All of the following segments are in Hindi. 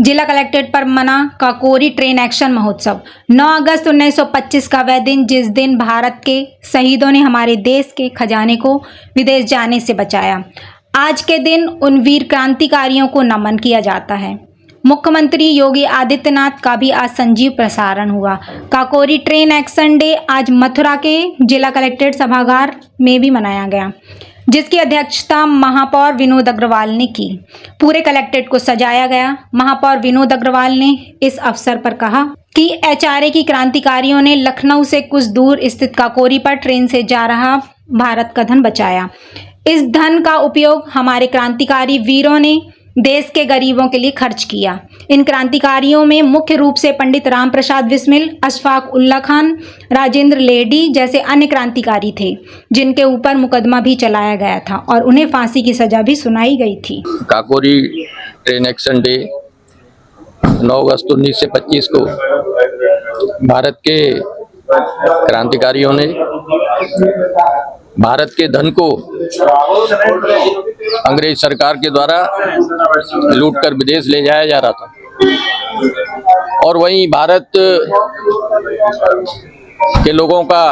जिला कलेक्ट्रेट पर मना काकोरी ट्रेन एक्शन महोत्सव। 9 अगस्त 1925 का वह दिन जिस दिन भारत के शहीदों ने हमारे देश के खजाने को विदेश जाने से बचाया। आज के दिन उन वीर क्रांतिकारियों को नमन किया जाता है। मुख्यमंत्री योगी आदित्यनाथ का भी आज संजीव प्रसारण हुआ। काकोरी ट्रेन एक्शन डे आज मथुरा के जिला कलेक्ट्रेट सभागार में भी मनाया गया, जिसकी अध्यक्षता महापौर विनोद अग्रवाल ने की। पूरे कलेक्ट्रेट को सजाया गया। महापौर विनोद अग्रवाल ने इस अवसर पर कहा कि एचआरए की क्रांतिकारियों ने लखनऊ से कुछ दूर स्थित काकोरी पर ट्रेन से जा रहा भारत का धन बचाया। इस धन का उपयोग हमारे क्रांतिकारी वीरों ने देश के गरीबों के लिए खर्च किया। इन क्रांतिकारियों में मुख्य रूप से पंडित राम प्रसाद बिस्मिल, अशफाक उल्ला खान, राजेंद्र लेडी जैसे अन्य क्रांतिकारी थे, जिनके ऊपर मुकदमा भी चलाया गया था और उन्हें फांसी की सजा भी सुनाई गई थी। काकोरी ट्रेन एक्शन डे 9 अगस्त 1925 को भारत के क्रांतिकारियों ने भारत के धन को अंग्रेज सरकार के द्वारा लूटकर विदेश ले जाया जा रहा था और वहीं भारत के लोगों का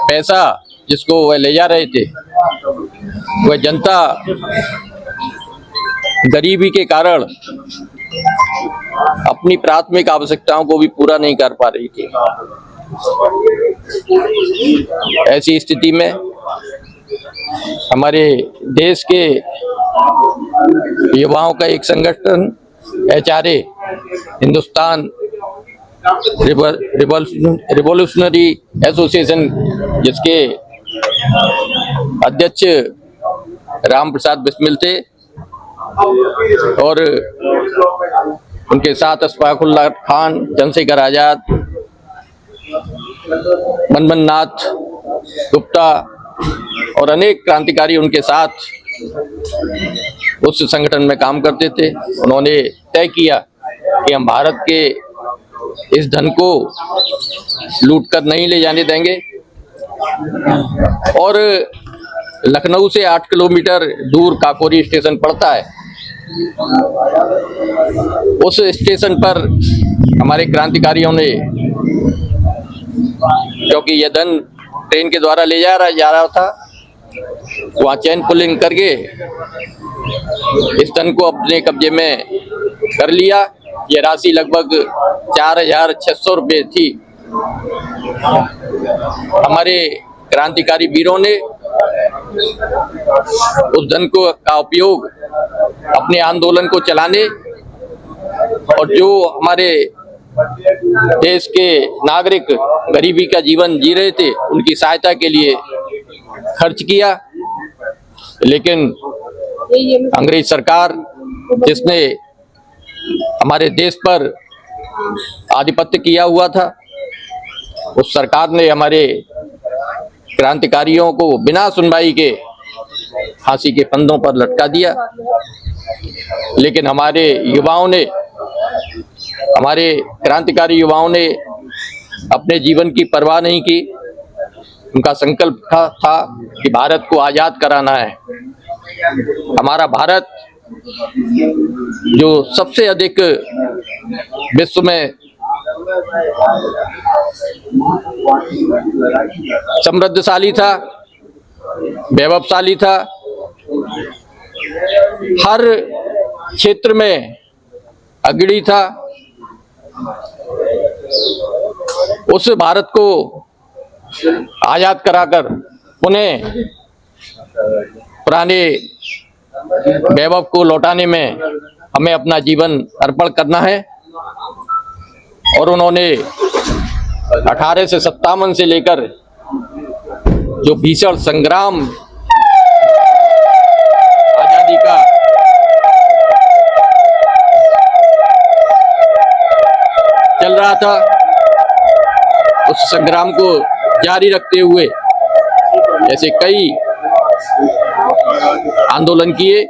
पैसा जिसको वह ले जा रहे थे, वह जनता गरीबी के कारण अपनी प्राथमिक आवश्यकताओं को भी पूरा नहीं कर पा रही थी। ऐसी स्थिति में हमारे देश के युवाओं का एक संगठन एचआरए, हिंदुस्तान रिवॉल्यूशनरी एसोसिएशन, जिसके अध्यक्ष राम प्रसाद बिस्मिल थे और उनके साथ अशफाक उल्ला खान, चंद्रशेखर आजाद, मनमोहन नाथ गुप्ता और अनेक क्रांतिकारी उनके साथ उस संगठन में काम करते थे। उन्होंने तय किया कि हम भारत के इस धन को लूटकर नहीं ले जाने देंगे और लखनऊ से 8 किलोमीटर दूर काकोरी स्टेशन पड़ता है। उस स्टेशन पर हमारे क्रांतिकारियों ने, क्योंकि यह धन ट्रेन के द्वारा ले जा रहा था, वहाँ चैन पुलिंग करके इस धन को अपने कब्जे में कर लिया। यह राशि लगभग 4,600 रुपये थी। हमारे क्रांतिकारी वीरों ने उस धन का उपयोग अपने आंदोलन को चलाने और जो हमारे देश के नागरिक गरीबी का जीवन जी रहे थे, उनकी सहायता के लिए खर्च किया। लेकिन अंग्रेज सरकार, जिसने हमारे देश पर आधिपत्य किया हुआ था, उस सरकार ने हमारे क्रांतिकारियों को बिना सुनवाई के फांसी के फंदों पर लटका दिया। लेकिन हमारे क्रांतिकारी युवाओं ने अपने जीवन की परवाह नहीं की। उनका संकल्प था कि भारत को आजाद कराना है। हमारा भारत जो सबसे अधिक विश्व में समृद्धशाली था, वैभवशाली था, हर क्षेत्र में अग्रणी था, उस भारत को आजाद कराकर पुनः पुराने वैभव को लौटाने में हमें अपना जीवन अर्पण करना है। और उन्होंने 1857 से लेकर जो भीषण संग्राम आजादी का चल रहा था, उस संग्राम को जारी रखते हुए ऐसे कई आंदोलन किए,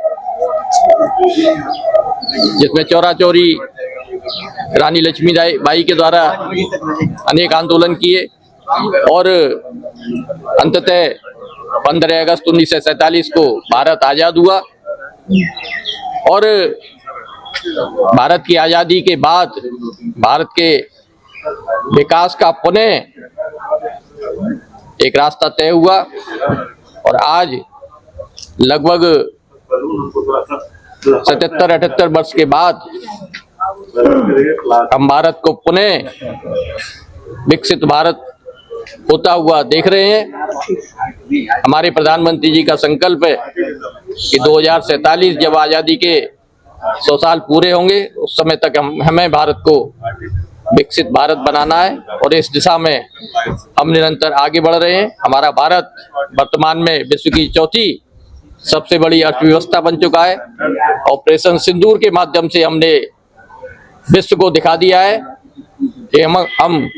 जिसमें चौरा चौरी रानी लक्ष्मीबाई के द्वारा अनेक आंदोलन किए और अंततः 15 अगस्त 1947 को भारत आजाद हुआ। और भारत की आज़ादी के बाद भारत के विकास का पुनः एक रास्ता तय हुआ और आज लगभग 77-78 वर्ष के बाद हम भारत को पुनः विकसित भारत होता हुआ देख रहे हैं। हमारे प्रधानमंत्री जी का संकल्प है कि 2047 जब आज़ादी के 100 साल पूरे होंगे उस समय तक हमें भारत को विकसित भारत बनाना है और इस दिशा में हम निरंतर आगे बढ़ रहे हैं। हमारा भारत वर्तमान में विश्व की चौथी सबसे बड़ी अर्थव्यवस्था बन चुका है। ऑपरेशन सिंदूर के माध्यम से हमने विश्व को दिखा दिया है कि हम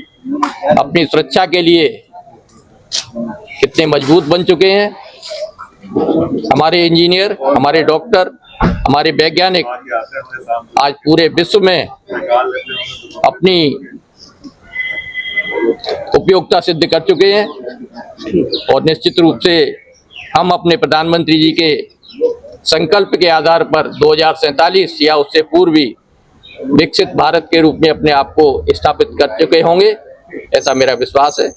अपनी सुरक्षा के लिए कितने मजबूत बन चुके हैं। हमारे इंजीनियर, हमारे डॉक्टर, हमारे वैज्ञानिक आज पूरे विश्व में अपनी उपयोगिता सिद्ध कर चुके हैं और निश्चित रूप से हम अपने प्रधानमंत्री जी के संकल्प के आधार पर 2047 या उससे पूर्व भी विकसित भारत के रूप में अपने आप को स्थापित कर चुके होंगे, ऐसा मेरा विश्वास है।